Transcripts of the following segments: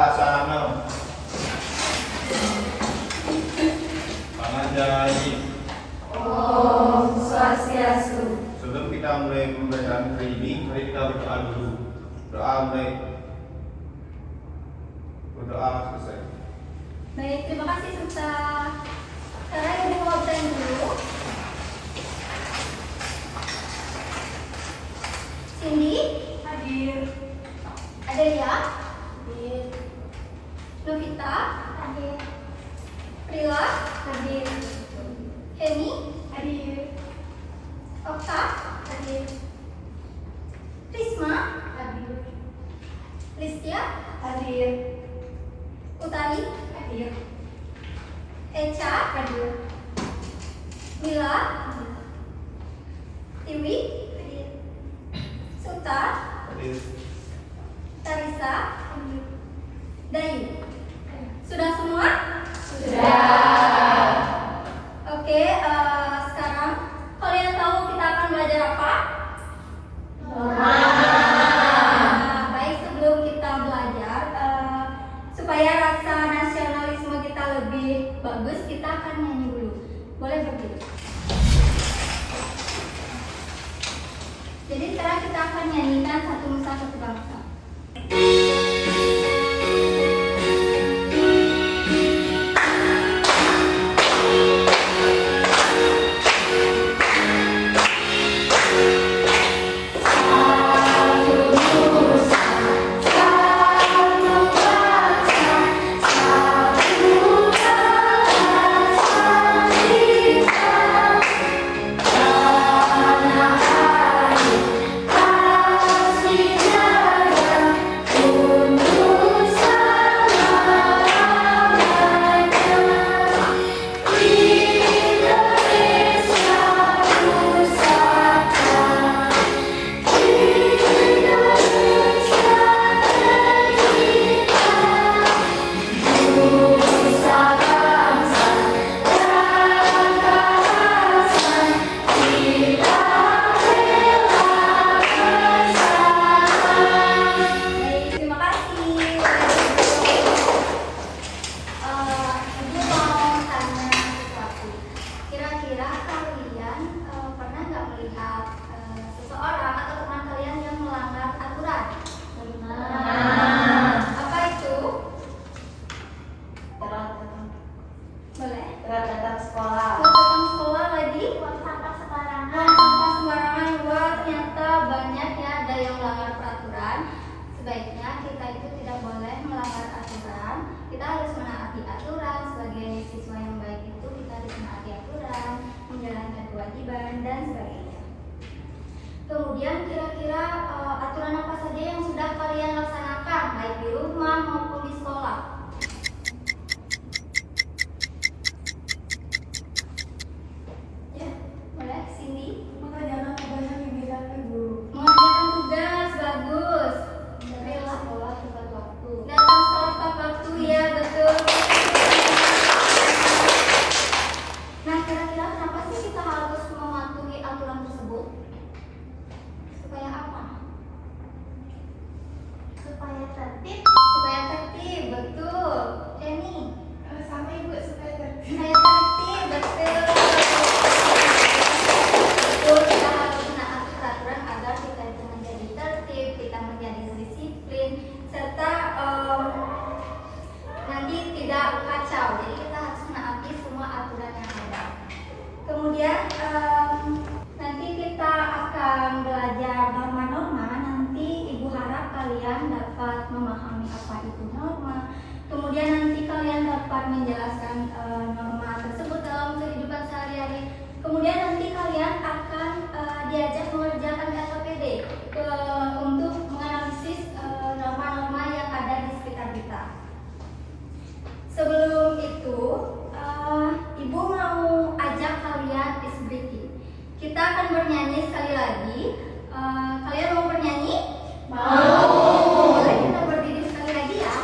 Asana. Panganjani. Om Swastiastu. Sebelum kita mulai pembacaan hari ini, mari kita berdoa dulu. Berdoa selesai. Baik, terima kasih serta. Sekarang Ibu mau absen dulu. Cindy Hadir. Adelia hadir. Novita hadir. Prila hadir. Heni Hadir. Okta hadir. Risma Hadir. Listia Hadir. Utari Hadir. Echa Hadir. Mila Tiwi hadir. Suta Hadir. Tarisa Dayu. Sudah semua? Sudah. Oke, sekarang kalian tahu kita akan belajar apa? Nah, baik, sebelum kita belajar, supaya rasa nasionalisme kita lebih bagus, kita akan nyanyi dulu. Boleh berdiri. Jadi sekarang kita akan nyanyikan Satu Nusa Satu Bangsa. Sebaiknya kita itu tidak boleh melanggar aturan. Kita harus menaati aturan. Sebagai siswa yang baik itu kita harus menaati aturan, menjalankan kewajiban dan sebagainya. Kemudian kira-kira aturan apa saja yang sudah kalian laksanakan baik di rumah maupun di sekolah? Ya, boleh Cindy. Mengerjakan tugasnya dibilangkan guru. Mengerjakan tugas, bagus. Sekolah tepat waktu. Datang sekolah tepat waktu, ya betul. Nah, kira-kira kenapa sih kita harus mematuhi aturan tersebut? Supaya apa? Supaya tertib. Supaya tertib, betul. Jenny, Sama ibu supaya tertib. supaya tertib, betul. Betul, kita harus menaati peraturan agar kita itu menjadi tertib, kita menjadi disiplin, serta nanti tidak kacau. Jadi kita harus menaati semua aturan yang ada. Kemudian nanti kita akan belajar norma-norma. Nanti Ibu harap kalian dapat memahami apa itu norma. Kemudian nanti kalian dapat menjelaskan norma tersebut dalam kehidupan sehari-hari. Kemudian nanti kalian akan diajak mengerjakan LKPD untuk menganalisis norma-norma yang ada di sekitar kita. Sebelum itu, Ibu mau ajak kalian ice breaking. Kita akan bernyanyi sekali lagi. Kalian mau bernyanyi? Mau. Boleh kita berdiri sekali lagi ya?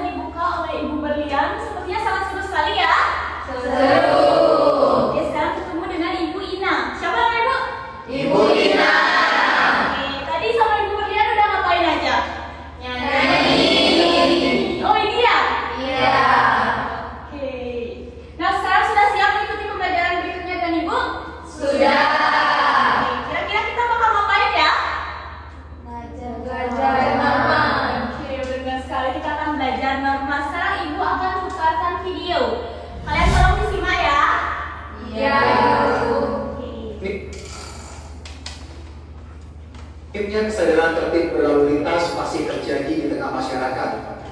dibuka oleh Ibu Berlian. Sepertinya sangat seru sekali ya. Seru. Oke, sekarang ketemu dengan Ibu Ina. Siapa namanya Ibu? Ibu Ina. Oke, tadi sama Ibu Berlian udah ngapain aja? Nyanyi. Oh ini ya? Iya. Oke. Nah sekarang sudah siap mengikuti pembelajaran berikutnya kan Ibu? Sudah. Oke, kira-kira kita bakal ngapain ya? Belajar norma. Oke, benar sekali kita akan belajar norma. Sekarang Ibu akan putarkan video. Kalian tolong disimak ya. Iya. Oke. Minimnya kesadaran tertib berlalu lintas masih terjadi di tengah masyarakat.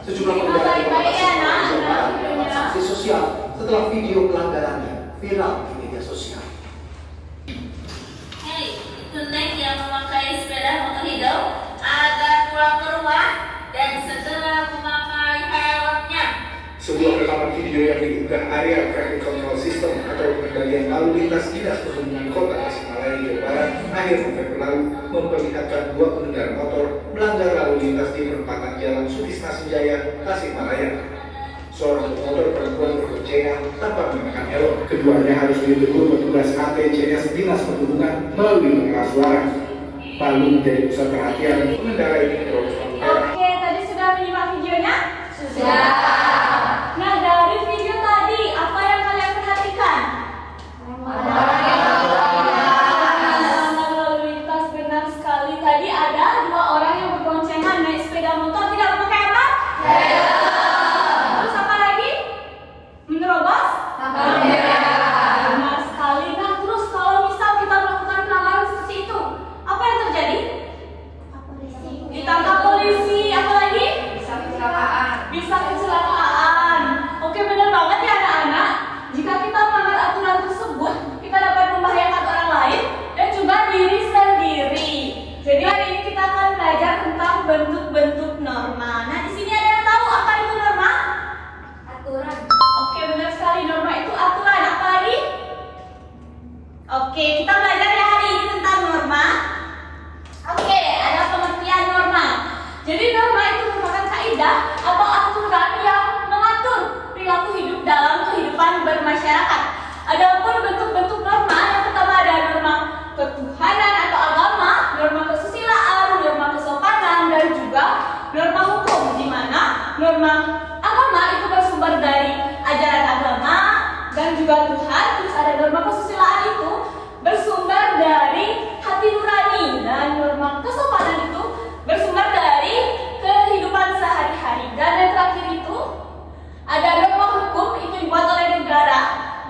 Sejumlah pengendara di kota Tasikmalaya Jawa Barat mendapat sanksi sosial setelah video pelanggarannya viral di media sosial. Hei, itu Neng yang memakai sepeda motor hijau agar pulang ke rumah dan segera memakai helmnya. Sebuah rekaman video yang diunggah area traffic control system atau pengendalian lalu lintas Dinas Perhubungan Kota Tasikmalaya Jawa Barat akhir November lalu memperlihatkan dua pengendara motor melanggar lalu lintas di perempatan Jalan Sutisna Senjaya, Tasikmalaya. Seorang pemotor perempuan berboncengan tanpa mengenakan helm. Keduanya harus ditegur petugas ATCS Dinas Perhubungan melalui pengeras suara. Lalu menjadi pusat perhatian pengendara ini terus mengerem. Oke, tadi sudah menyimak videonya? Sudah. Nah, dari video tadi apa yang kalian perhatikan? Lalu lintas, benar sekali. Tadi ada dua orang yang berboncengan naik sepeda motor tidak memakai apa? Terus apa lagi? Menerobos? Benar sekali. Nah, terus kalau misal kita melakukan pelanggaran seperti itu, apa yang terjadi? Ditangkap polisi. Apa lagi? Bisa kecelakaan. Oke, benar banget ya anak-anak. Jika kita melanggar aturan tersebut, kita dapat membahayakan orang lain dan juga diri sendiri. Jadi hari ini kita akan belajar tentang bentuk-bentuk norma. Nah, di sini ada yang tahu apa itu norma? Aturan. Oke, benar sekali. Norma itu aturan. Apa lagi? Oke, kita belajar ya hari ini tentang norma. Oke, ada pengertian norma. Jadi norma itu merupakan kaidah atau aturan yang mengatur perilaku hidup dalam kehidupan bermasyarakat. Adapun bentuk-bentuk norma, yang pertama ada norma ketuhanan atau agama, norma kesusilaan, norma kesopanan, dan juga norma hukum, di mana norma agama itu bersumber dari ajaran agama dan juga Tuhan. Terus ada norma kesusilaan itu bersumber dari hati nurani, dan norma kesopanan itu bersumber dari kehidupan sehari-hari. Dan yang terakhir itu ada norma hukum, itu dibuat oleh negara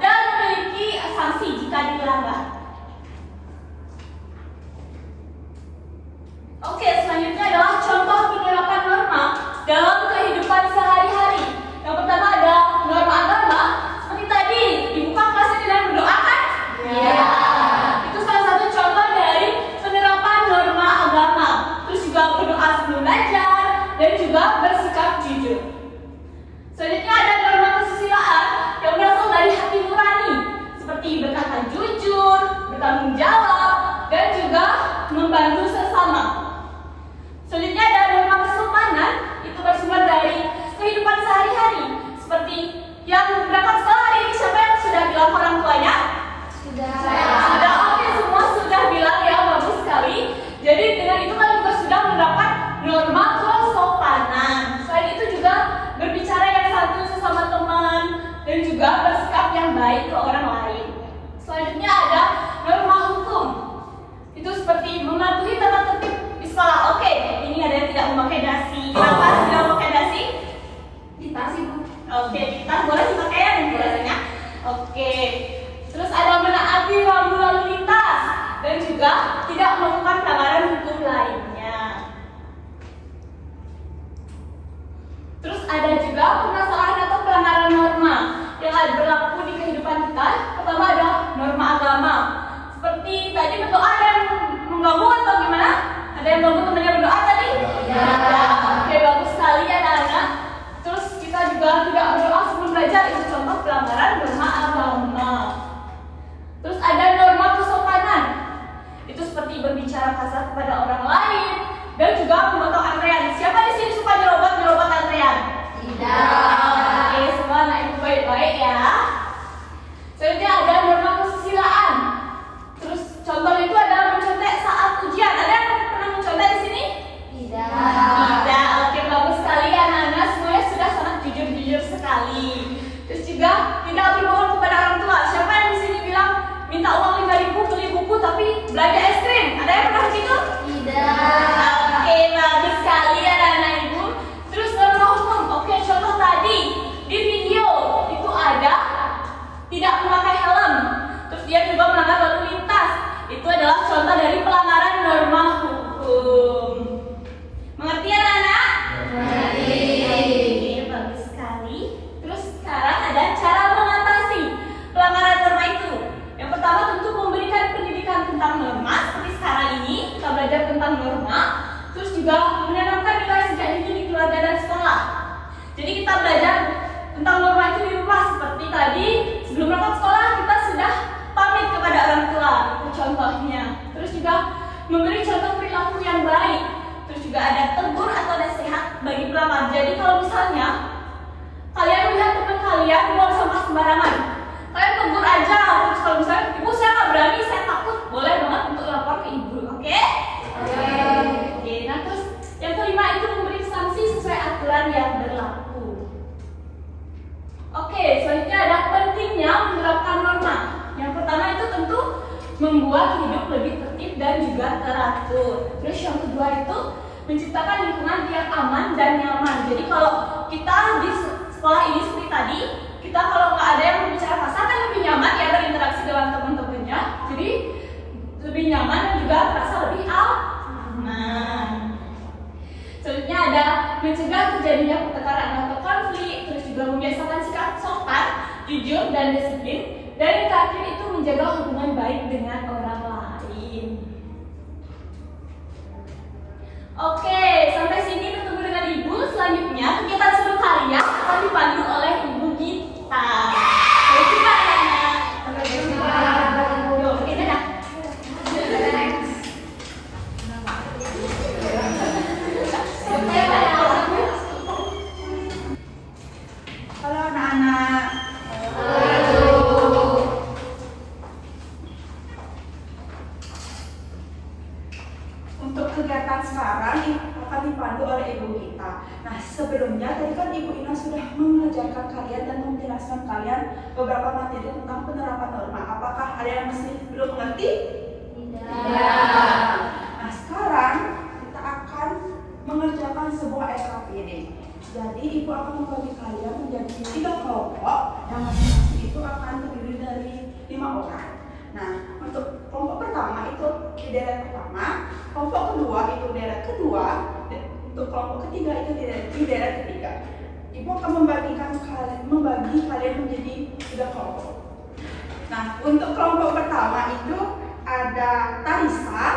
dan memiliki sanksi jika dilanggar. Oke, selanjutnya adalah contoh penerapan norma dalam kehidupan sehari-hari. Yang pertama ada norma agama, seperti tadi dibuka kelasnya dengan berdoa kan? Iya. Itu salah satu contoh dari penerapan norma agama. Terus juga berdoa sebelum belajar dan juga bersikap jujur. Selanjutnya ada norma kesusilaan yang berasal dari hati nurani, seperti berkata jujur, bertanggung jawab, dan juga membantu sesama. Selanjutnya ada norma kesopanan, itu bersumber dari kehidupan sehari-hari, seperti yang berangkat sekolah hari ini. Siapa yang sudah bilang orang tuanya? Sudah, oke, semua sudah bilang ya, bagus sekali. Jadi dengan itu kalian juga sudah mendapat norma kesopanan. Selain itu juga berbicara yang santun sesama teman dan juga bersikap yang baik ke orang lain. Selanjutnya ada norma hukum. Itu seperti mematuhi tata tertib di sekolah. Oke, ini ada yang tidak memakai dasi. Kenapa tidak memakai dasi? Di tas Ibu. Oke, kita boleh dipakai ya biasanya. Oke. Terus ada menaati rambu lalu lintas dan juga tidak melakukan pelanggaran hukum lainnya. Terus ada juga permasalahan atau pelanggaran norma yang ada berlaku di kehidupan kita. Pertama ada norma agama. Seperti tadi berdoa, ada yang mengganggu atau gimana? Ada yang mengganggu temannya berdoa tadi? Ya. Oke, bagus sekali ya anak-anak. Terus kita juga tidak berdoa sebelum belajar, itu contoh pelanggaran norma agama. Terus ada norma kesopanan. Itu seperti berbicara kasar kepada orang lain dan juga memotong antrean. Siapa di sini suka nyerobot antrean? Tidak. belajar tentang norma itu di rumah. Seperti tadi, sebelum berangkat sekolah kita sudah pamit kepada orang tua, itu contohnya. Terus juga memberi contoh perilaku yang baik. Terus juga ada tegur atau nasihat bagi pelamar. Jadi kalau misalnya kalian melihat teman kalian buang sampah sembarangan, kalian tegur aja. Terus kalau misalnya, ibu saya nggak berani, saya takut, boleh banget untuk lapor ke ibu, oke? Oke. Nah terus yang kelima itu memberi sanksi sesuai aturan yang berlaku. Oke, selanjutnya ada pentingnya menerapkan norma. Yang pertama itu tentu membuat hidup lebih tertib dan juga teratur. Terus yang kedua itu menciptakan lingkungan yang aman dan nyaman. Jadi kalau kita di sekolah ini seperti tadi, kita kalau nggak ada yang berbicara kasar kan lebih nyaman ya berinteraksi dengan teman-temannya. Jadi lebih nyaman dan juga merasa lebih aman. Selanjutnya ada mencegah terjadinya pertengkaran atau konflik. Terus juga membiasakan sikap sopan, jujur dan disiplin. Dan yang terakhir itu menjaga hubungan baik dengan orang lain. Oke, sampai sini bertemu dengan ibu. Selanjutnya kegiatan seru kalian akan dipandu oleh ibu Gita. Sampai jumpa ya. Sampai jumpa. Oke, dadah. Halo anak-anak. Untuk kegiatan sekarang akan dipandu oleh ibu kita. Nah sebelumnya tadi kan ibu Ina sudah mengajarkan kalian dan menjelaskan kalian beberapa materi tentang penerapan norma. Apakah ada yang masih belum mengerti? Tidak. Nah sekarang kita akan mengerjakan sebuah SKPD. Jadi ibu akan membagi kalian menjadi 3 kelompok yang masing-masing itu akan terdiri dari 5 orang. Nah, untuk kelompok pertama itu di deret pertama, kelompok kedua itu deret kedua, dan untuk kelompok ketiga itu di deret ketiga. Ibu akan membagi kalian menjadi 3 kelompok. Nah, untuk kelompok pertama itu ada Tarisa,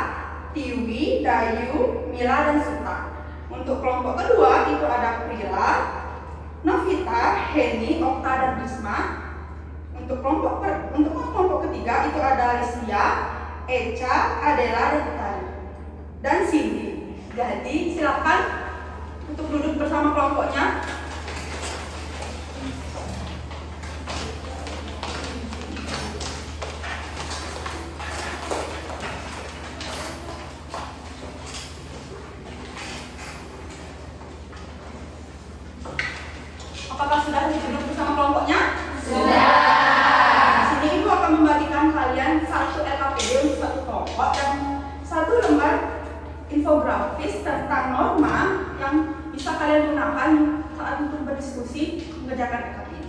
Tiwi, Dayu, Mila, dan Suta. Untuk kelompok kedua itu ada Prila, Novita, Heni, Okta, dan Risma. Untuk kelompok ketiga itu ada Rizia, Eca, Adela, dan Utari, dan Cindy. Jadi silakan untuk duduk bersama kelompoknya. Apakah sudah duduk bersama kelompoknya? Sudah. Sini ibu akan membagikan kalian 1 LKPD untuk 1 kelompok dan 1 lembar infografis tentang norma yang bisa kalian gunakan saat untuk berdiskusi mengerjakan LKPD.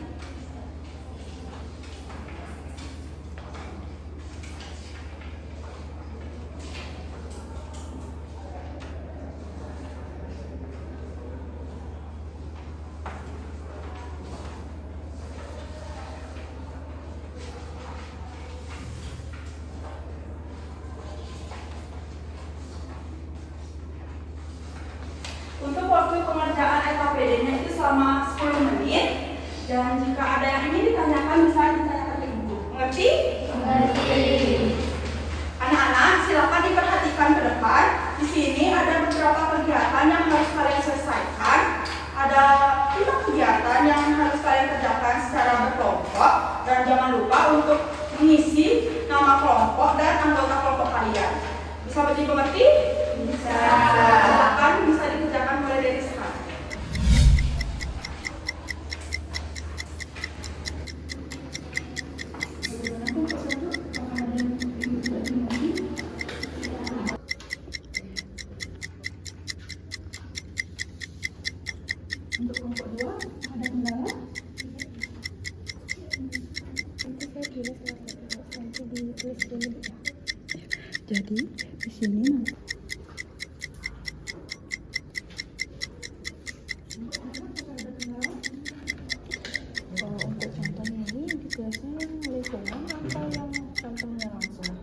Untuk waktu pengerjaan LKPD-nya itu selama 10 menit. Dan jika ada yang ingin ditanyakan, bisa ditanyakan ke ibu. Mengerti? Mengerti. Anak-anak, silakan diperhatikan ke depan. Di sini ada beberapa kegiatan yang harus kalian selesaikan. Ada 5 kegiatan yang harus kalian kerjakan secara berkelompok. Dan jangan lupa untuk mengisi nama kelompok dan anggota kelompok kalian. Bisa mengerti? Bisa. Silakan bisa dikerjakan mulai dari sekarang. Untuk kelompok 2 ada kendala? Jadi di sini nanti untuk contohnya ini biasanya lingkungan atau yang contohnya langsung?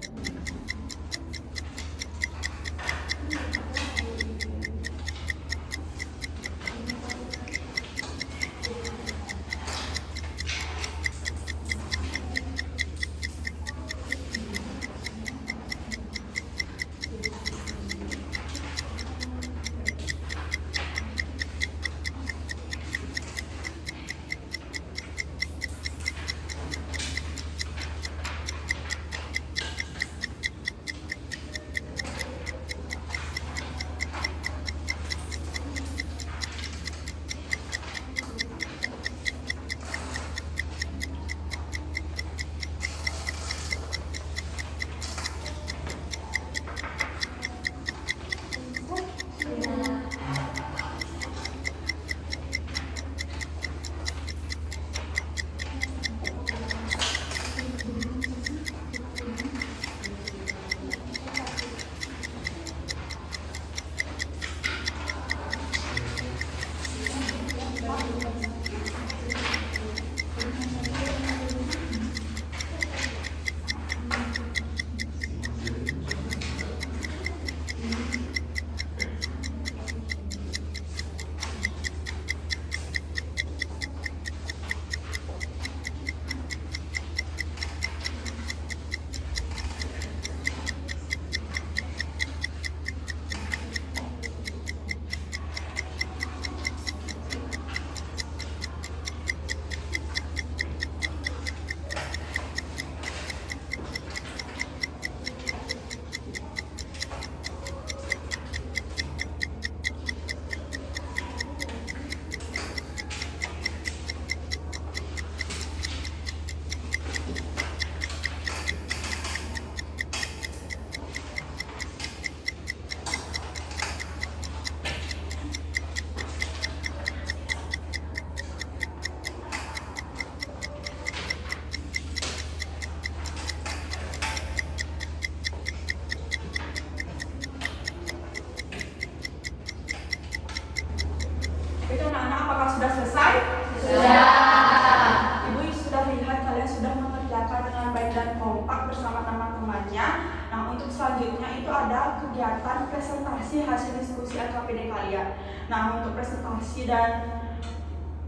hasil diskusi LKPD kalian. Nah, untuk presentasi dan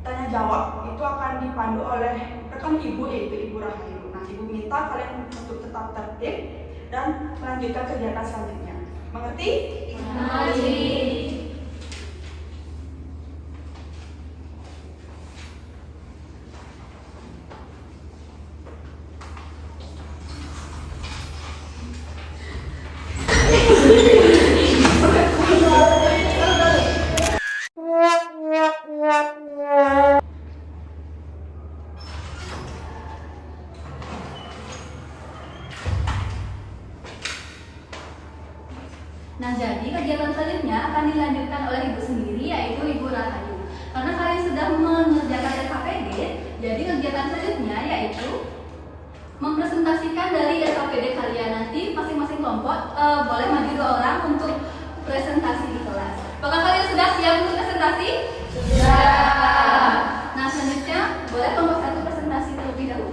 tanya jawab itu akan dipandu oleh rekan ibu, yaitu Ibu Rahayu. Nah, ibu minta kalian untuk tetap tertib dan melanjutkan kegiatan selanjutnya. Mengerti? Mengerti. Nah, jadi kegiatan selanjutnya akan dilanjutkan oleh ibu sendiri, yaitu Ibu Rahayu. Karena kalian sudah mengerjakan LKPD, jadi kegiatan selanjutnya yaitu mempresentasikan dari LKPD kalian. Nanti masing-masing kelompok boleh maju 2 orang untuk presentasi di kelas. Apakah kalian sudah siap untuk presentasi? Sudah. Nah, selanjutnya boleh kelompok 1 presentasi terlebih dahulu.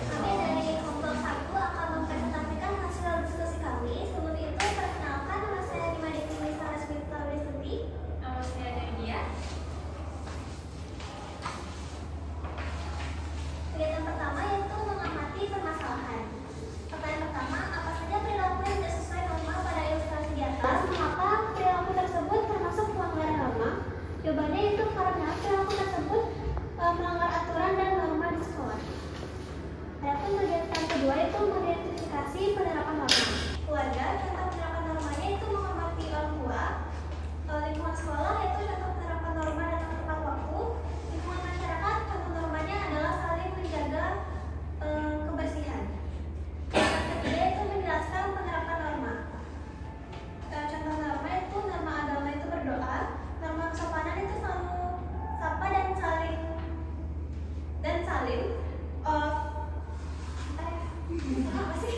Kami dari kelompok 1 akan mempresentasikan hasil diskusi kami. Sebelum itu, perkenalkan, nama saya Dimadeti Nisa Rasmita Destuti. Nama saya Delia. Kegiatan pertama yaitu mengamati permasalahan. Pertanyaan pertama, apa saja perilaku yang tidak sesuai norma pada ilustrasi di atas? Mengapa perilaku tersebut termasuk pelanggaran norma? Jawabannya itu karena perilaku tersebut melanggar aturan dan norma di sekolah. Adapun kegiatan kedua itu mengidentifikasi penerapan norma. Keluarga, contoh penerapan normanya itu menghormati orang tua. Lingkungan sekolah itu contoh penerapan norma dan tepat waktu. Lingkungan masyarakat, contoh normanya adalah saling menjaga kebersihan. Yang ketiga itu menjelaskan penerapan norma. Contoh norma itu norma agama itu berdoa. Norma kesopanan itu selalu sapa dan saling apa sih?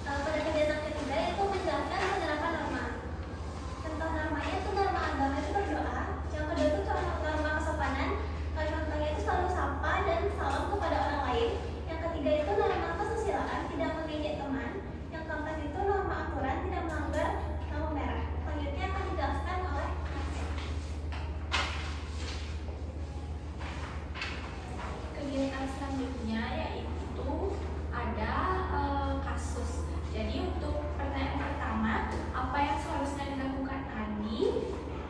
Pada kegiatan ketiga itu menjelaskan penerapan norma. Contoh normanya itu norma agama itu berdoa. Yang kedua itu norma kesopanan. Contohnya itu selalu sapa dan salam kepada orang lain. Yang ketiga itu norma kesusilaan, tidak mengejek teman. Yang keempat itu norma aturan, tidak melanggar lampu merah. Selanjutnya akan dijelaskan oleh Kegiatan selanjutnya yaitu ada kasus. Jadi untuk pertanyaan pertama, apa yang seharusnya dilakukan Adi?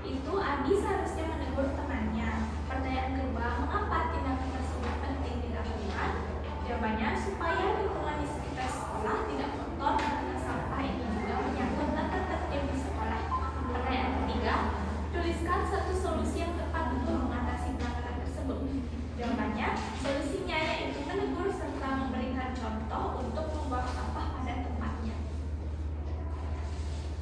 Itu Adi seharusnya menegur temannya. Pertanyaan kedua, mengapa tindakan tersebut penting dilakukan? Jawabannya, supaya lingkungan di sekitar sekolah tidak kotor karena sampah ini juga menyangkut tata tertib di sekolah. Pertanyaan ketiga, tuliskan satu solusi yang tepat untuk mengatasi pelanggaran tersebut. Jawabannya, solusinya yaitu menegur serta memberikan contoh untuk membuang sampah pada tempatnya.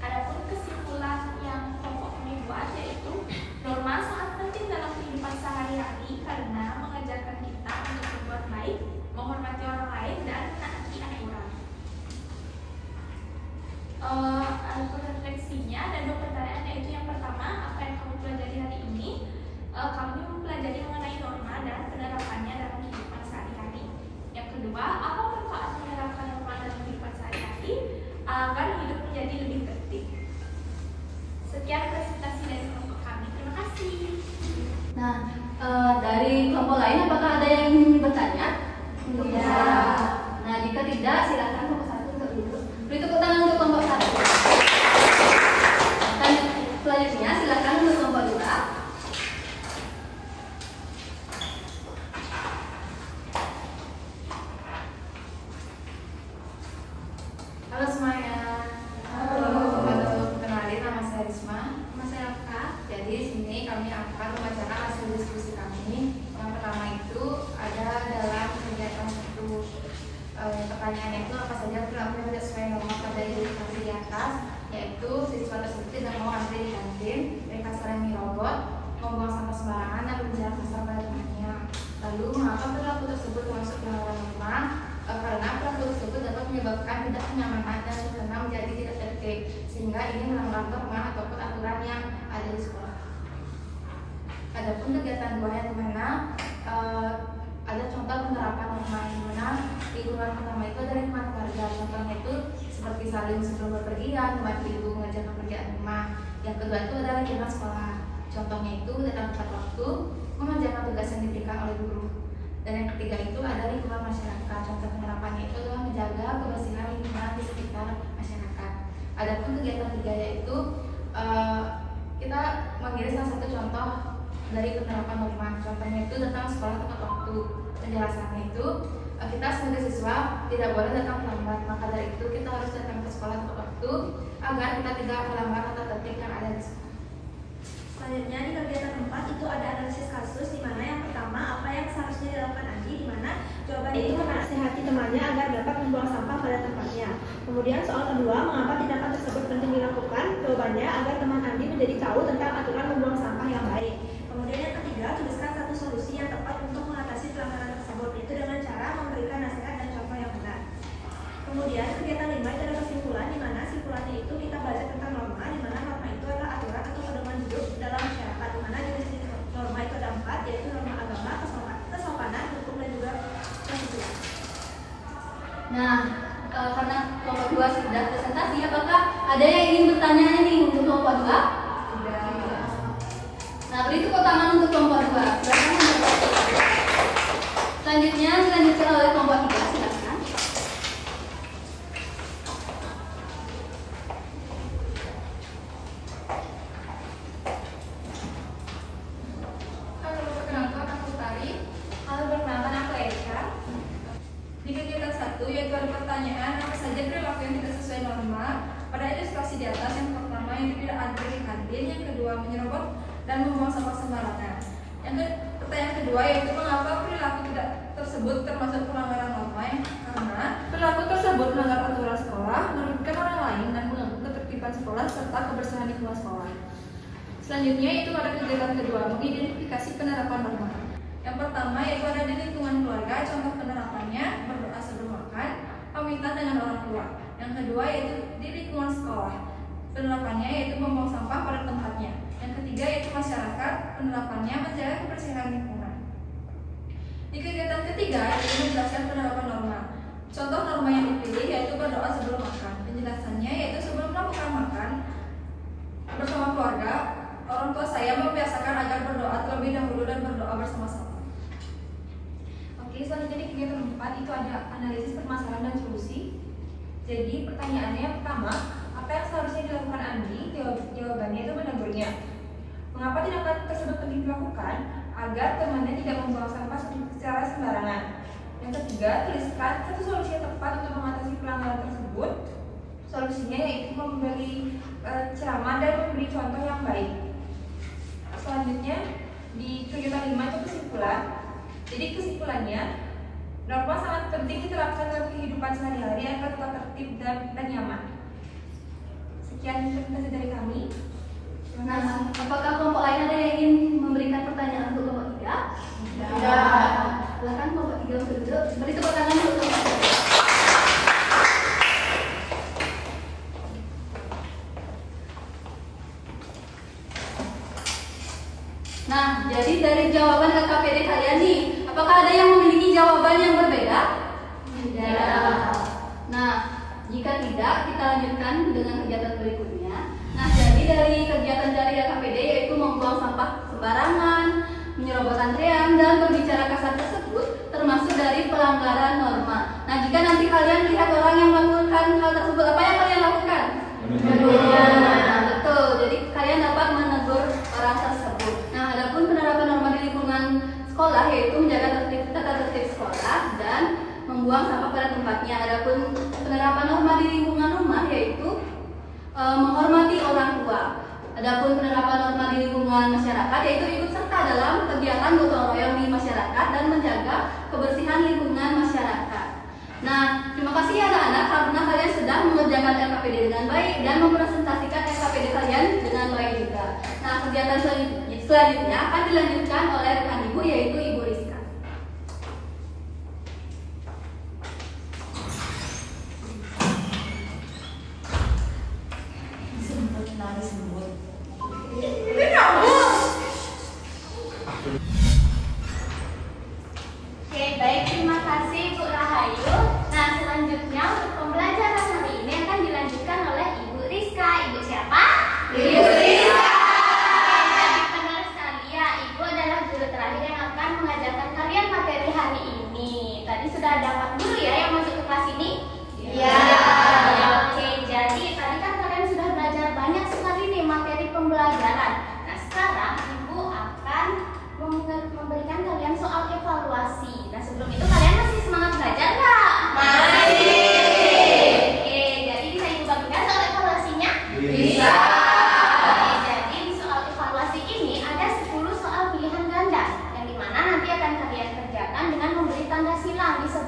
Adapun kesimpulan yang kelompok kami buat yaitu norma sangat penting dalam kehidupan sehari-hari karena mengajarkan kita untuk berbuat baik, menghormati orang lain, dan menaati aturan. Untuk refleksinya ada 2 pertanyaan, yaitu yang pertama, apa yang kamu pelajari hari ini? Kami mempelajari mengenai norma dan penerapannya dalam kehidupan sehari-hari. Yang kedua, apa manfaat menerapkan norma dalam kehidupan sehari-hari agar hidup menjadi lebih tertib? Sekian presentasi dari kelompok kami. Terima kasih. Nah, dari kelompok lain apakah ada yang ingin bertanya? Ya. perilaku tersebut termasuk pelanggaran norma karena perilaku tersebut dapat menyebabkan tidak kenyamanan dan suasana menjadi tidak tertib, sehingga ini melanggar norma ataupun aturan yang ada di sekolah. Adapun kegiatan 2 yang dimana ada contoh penerapan norma di mana lingkungan pertama itu dari lingkungan keluarga. Contohnya itu seperti saling sebelum berpergian, membantu ibu mengerjakan pekerjaan rumah. Yang kedua itu adalah lingkungan sekolah. Contohnya itu datang tepat waktu, mengerjakan tugas yang diberikan oleh guru. Dan yang ketiga itu ada lingkungan masyarakat. Contoh penerapannya itu adalah menjaga kebersihan lingkungan di sekitar masyarakat. Adapun kegiatan 3 yaitu kita mengiris salah satu contoh dari penerapan norma. Contohnya itu datang sekolah tepat waktu. Penjelasannya itu kita sebagai siswa tidak boleh datang terlambat. Maka dari itu kita harus datang ke sekolah tepat waktu agar kita tidak melanggar tata tertib yang ada di sekolah. Selanjutnya di kegiatan 4 itu ada analisis kasus, di mana yang pertama apa yang seharusnya dilakukan Andi, di mana jawabannya itu menasihati temannya agar dapat membuang sampah pada tempatnya. Kemudian soal kedua, mengapa tindakan tersebut penting dilakukan? Jawabannya agar teman Andi menjadi tahu tentang aturan membuang sampah yang baik. Kemudian yang ketiga, tuliskan satu solusi yang tepat untuk mengatasi pelanggaran tersebut, yaitu dengan cara memberikan nasihat dan contoh yang benar. Kemudian kegiatan 5 itu ada kesimpulan, di mana simpulannya itu kita baca tentang norma, di mana norma itu adalah aturan atau pedoman hidup dalam masyarakat, di mana jenis norma itu ada 4, yaitu norma agama, kesopanan, hukum, dan juga kesusilaan. Nah, karena kelompok 2 sudah presentasi, apakah ada yang ingin bertanya nih untuk kelompok 2? Nah, beri tepuk tangan untuk kelompok 2. Selanjutnya dilanjutkan oleh kelompok 3, silakan. Halo, perkenalkan aku Tari. Halo, perkenalkan aku Eka. Di kegiatan 1 yaitu ada pertanyaan apa saja perilaku yang tidak sesuai norma. Pada ilustrasi di atas, yang pertama yang tidak adil di kantin, yang kedua menyerobot dan membuang sampah sembarangan. Pertanyaan kedua yaitu mengapa perilaku tidak tersebut termasuk pelanggaran norma, karena perilaku tersebut melanggar aturan sekolah, merugikan orang lain dan mengganggu ketertiban sekolah serta kebersihan lingkungan sekolah. Selanjutnya itu ada kegiatan kedua, mengidentifikasi penerapan norma. Yang pertama yaitu ada di lingkungan keluarga, contoh penerapannya berdoa sebelum makan, pamitan dengan orang tua. Yang kedua yaitu di lingkungan sekolah, penerapannya yaitu membuang sampah pada tempatnya. Yang ketiga yaitu masyarakat, penerapannya menjaga kebersihan lingkungan. Di kegiatan ketiga yaitu menjelaskan penerapan norma. Contoh norma yang dipilih yaitu berdoa sebelum makan. Penjelasannya yaitu sebelum melakukan makan bersama keluarga, orang tua saya membiasakan agar berdoa terlebih dahulu dan berdoa bersama-sama. Oke, selanjutnya di kegiatan 4 itu ada analisis permasalahan dan solusi. Jadi pertanyaannya yang pertama, apa yang seharusnya dilakukan Andi? Jawabannya itu menegurnya. Mengapa tindakan tersebut penting dilakukan? Agar temannya tidak membuang sampah secara sembarangan. Yang ketiga, tuliskan satu solusi yang tepat untuk mengatasi pelanggaran tersebut. Solusinya yaitu memberi ceramah dan memberi contoh yang baik. Selanjutnya di kegiatan 5 itu kesimpulan. Jadi kesimpulannya, norma sangat penting diterapkan dalam kehidupan sehari-hari agar tetap tertib dan nyaman. Sekian presentasi dari kami. Terima kasih. Nah, apakah kelompok lain ada yang ingin memberikan pertanyaan untuk kelompok 3? Tidak. Silakan kelompok 3 untuk duduk. Beri tepuk tangan untuk kelompok 3. Nah, jadi dari jawaban LKPD kalian nih, apakah ada yang memiliki jawaban yang berbeda? Tidak. Nah, jika tidak, kita lanjutkan dengan kegiatan berikutnya. Nah, jadi dari kegiatan dari LKPD yaitu membuang sampah sembarangan, menyerobot antrean, dan berbicara kasar tersebut termasuk dari pelanggaran norma. Nah, jika nanti kalian lihat orang yang melakukan hal tersebut, apa yang kalian lakukan? Nah, betul. Jadi kalian dapat menegur orang tersebut. Nah, adapun penerapan norma di lingkungan sekolah yaitu menjaga tata tertib sekolah dan membuang sampah pada tempatnya. Adapun penerapan norma di lingkungan rumah yaitu menghormati orang tua. Adapun penerapan norma di lingkungan masyarakat yaitu ikut serta dalam kegiatan gotong royong di masyarakat dan menjaga kebersihan lingkungan masyarakat. Nah, terima kasih ya anak-anak karena kalian sudah mengerjakan LKPD dengan baik dan mempresentasikan LKPD kalian dengan baik juga. Nah, kegiatan selanjutnya akan dilanjutkan oleh rekan ibu yaitu Ibu Rizka.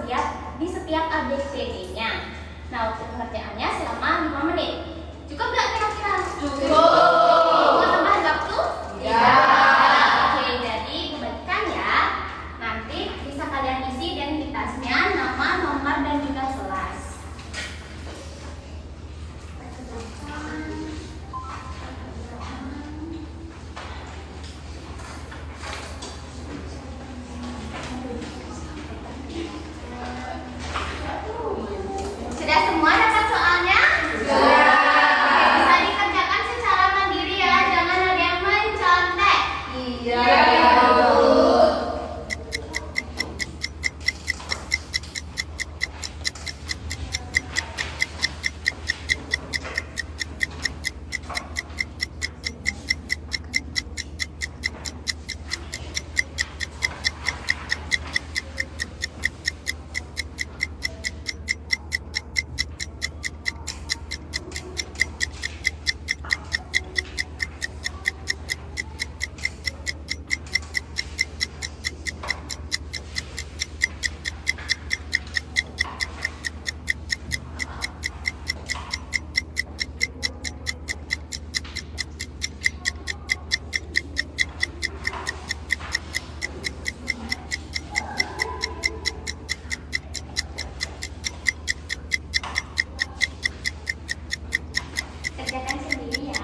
di setiap ABCD-nya. Nah, waktu pengerjaannya selama 5 menit. Cukup nggak kira-kira? Cukup. Mau tambahan waktu? Ya. Oke, jadi kebagikan ya. Nanti bisa kalian isi identitasnya, nama, nomor, dan juga kelas. Sudah semua dapat soalnya? Sudah. Bisa dikerjakan secara mandiri ya, jangan ada yang mencontek. Iya. Kerjakan sendiri ya.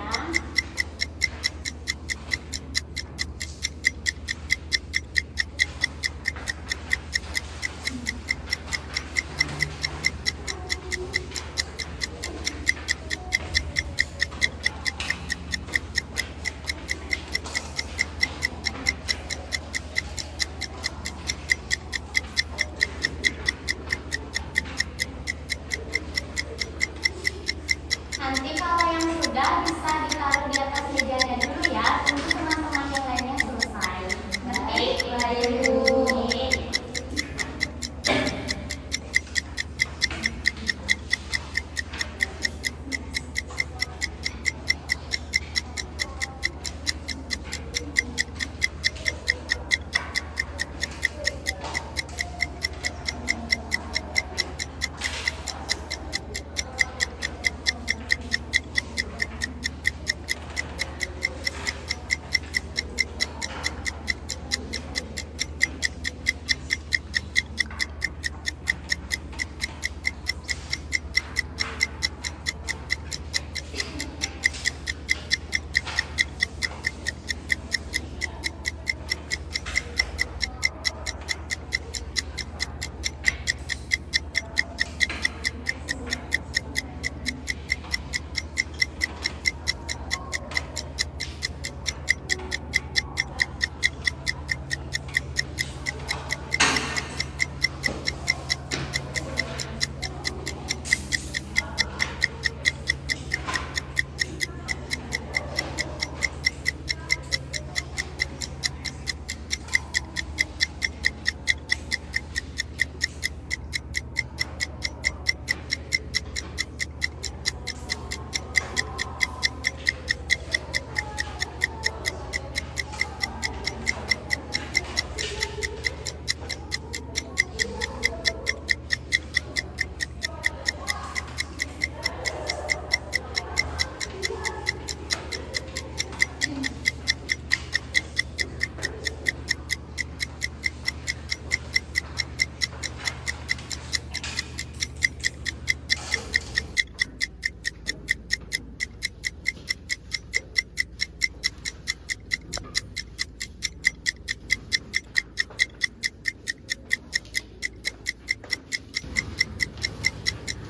Nanti kalau yang sudah bisa ditaruh di atas mejanya dulu ya, untuk teman-teman yang lainnya selesai. Ngerti? Baik.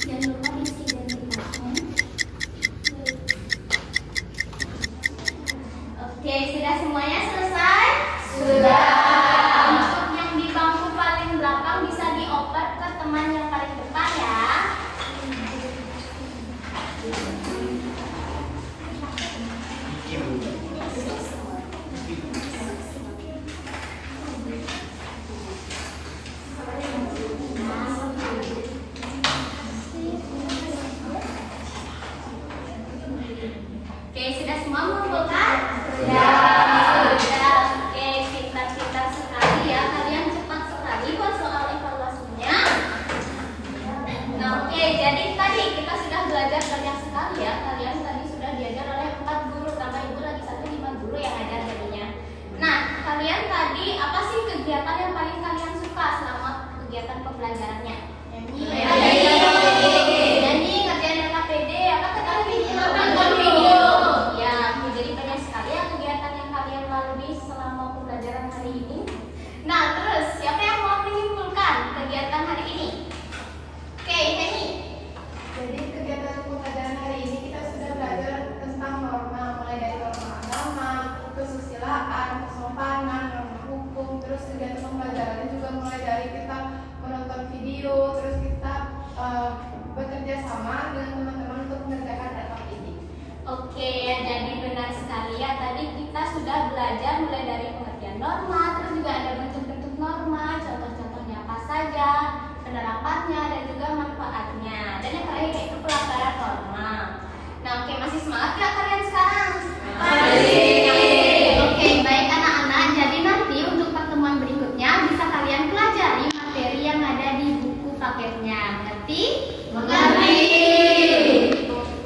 Jangan lupa isi identitasnya. Oke, sudah semuanya selesai? Sudah. Untuk yang di bangku paling belakang bisa dioper ke teman yang paling depan ya. Oke, sudah semua mengumpulkan? Sudah. Oke, pintar-pintar sekali ya. Kalian cepat sekali buat soal evaluasinya. pembelajarannya? Nyanyi. Nyanyi, ngerjain LKPD, apa tadi? Nonton video. Ya, jadi banyak sekali ya kegiatan yang kalian lalui selama pembelajaran hari ini. Nah, terus siapa yang mau menyimpulkan kegiatan hari ini? Oke, nyanyi. Jadi kegiatan pembelajaran hari ini kita sudah belajar tentang norma, mulai dari norma agama, kesusilaan, kesopanan, norma hukum, terus kegiatan pembelajarannya juga mulai dari kita menonton video, terus kita bekerja sama dengan teman-teman untuk mengerjakan LKPD. Oke, jadi benar sekali ya. Tadi kita sudah belajar mulai dari pengertian norma, terus juga ada bentuk-bentuk norma, contoh-contohnya apa saja, penerapannya, dan juga manfaatnya. Dan yang terakhir yaitu pelanggaran norma. Nah, oke, masih semangat nggak kalian sekarang? Masih. Oke, baik anak-anak. Jadi nanti untuk pertemuan berikutnya bisa kalian pelajari materi yang ada di buku paketnya. Mengerti? Mengerti.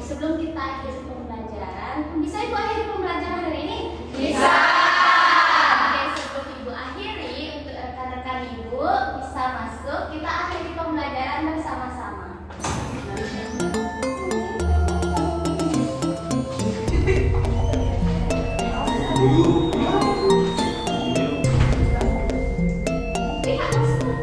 Sebelum kita akhiri pembelajaran, bisa Ibu akhiri pembelajaran hari ini? Bisa. Oke, sebelum Ibu akhiri, untuk rekan-rekan Ibu bisa masuk, kita akhiri pembelajaran bersama-sama. Lihat, masuk.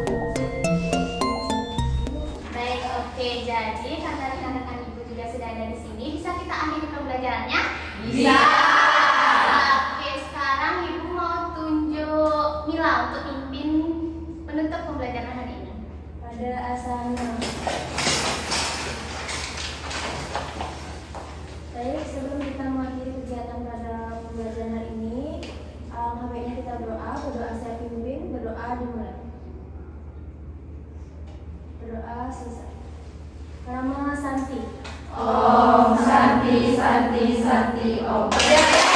Baik, oke. Jadi karena rekan-rekan Ibu juga sudah ada di sini, bisa kita akhiri pembelajarannya? Bisa. Oke, sekarang Ibu mau tunjuk Mila untuk pimpin menutup pembelajaran hari ini. Pada asana. Baik, sebelum kita mengakhiri kegiatan pada pembelajaran hari ini, baiknya kita berdoa saya pimpin, berdoa dimulai. Berdoa selesai. Nama Santi. Om Santi Santi Santi Om.